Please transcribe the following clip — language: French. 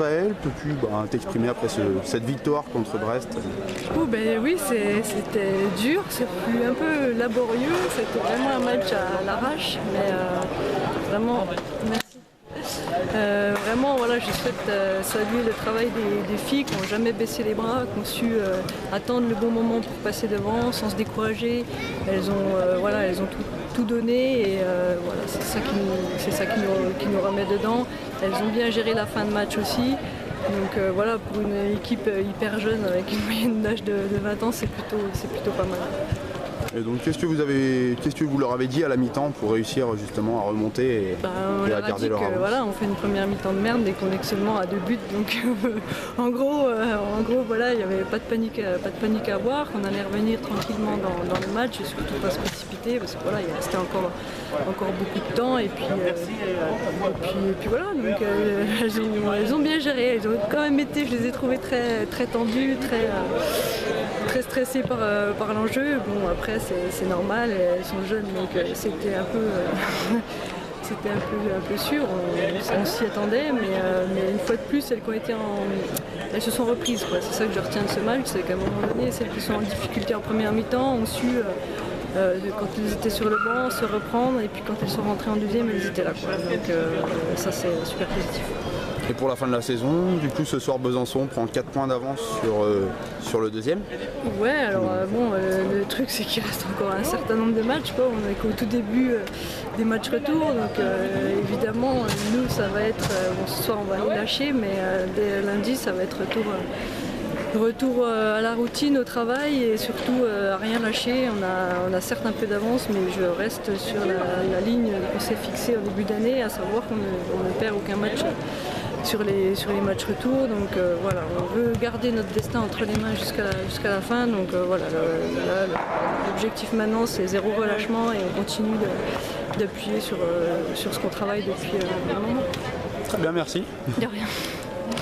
Raphaël, peux-tu t'exprimer après cette victoire contre Brest? Oui, c'était dur, ça fut un peu laborieux, c'était vraiment un match à l'arrache, mais vraiment, merci. Vraiment, voilà, je souhaite saluer le travail des filles qui n'ont jamais baissé les bras, qui ont su attendre le bon moment pour passer devant sans se décourager. Elles ont tout donné et voilà, c'est ça qui nous remet dedans. Elles ont bien géré la fin de match aussi. Donc voilà, pour une équipe hyper jeune avec une moyenne d'âge de 20 ans, c'est plutôt pas mal. Et donc qu'est-ce que vous leur avez dit à la mi-temps pour réussir justement à remonter et à garder leur avance? Voilà, on fait une première mi-temps de merde et qu'on est seulement à 2 buts, donc en gros voilà, il n'y avait pas de panique à avoir, qu'on allait revenir tranquillement dans le match et surtout pas se précipiter parce que voilà, il restait encore beaucoup de temps et puis voilà, donc elles ont bien géré, elles ont quand même été, je les ai trouvées très, très tendues, très stressées par l'enjeu. Bon, après c'est normal, elles sont jeunes donc c'était un peu sûr, on s'y attendait, mais une fois de plus elles se sont reprises, quoi. C'est ça que je retiens de ce match, c'est qu'à un moment donné celles qui sont en difficulté en première mi-temps ont su quand ils étaient sur le banc se reprendre et puis quand elles sont rentrées en deuxième elles étaient là, quoi. Donc ça c'est super positif. Et pour la fin de la saison, du coup ce soir Besançon prend 4 points d'avance sur le deuxième. Ouais, alors le truc c'est qu'il reste encore un certain nombre de matchs, quoi. On est qu'au tout début des matchs retour, donc évidemment nous ça va être, ce soir on va les lâcher, mais dès lundi ça va être retour à la routine, au travail et surtout à rien lâcher. On a certes un peu d'avance, mais je reste sur la ligne qu'on s'est fixée au début d'année, à savoir qu'on ne perd aucun match sur les matchs retour. Donc voilà, on veut garder notre destin entre les mains jusqu'à la fin. Donc voilà, l'objectif maintenant c'est 0 relâchement et on continue d'appuyer sur ce qu'on travaille depuis un moment. Très bien, merci. De rien.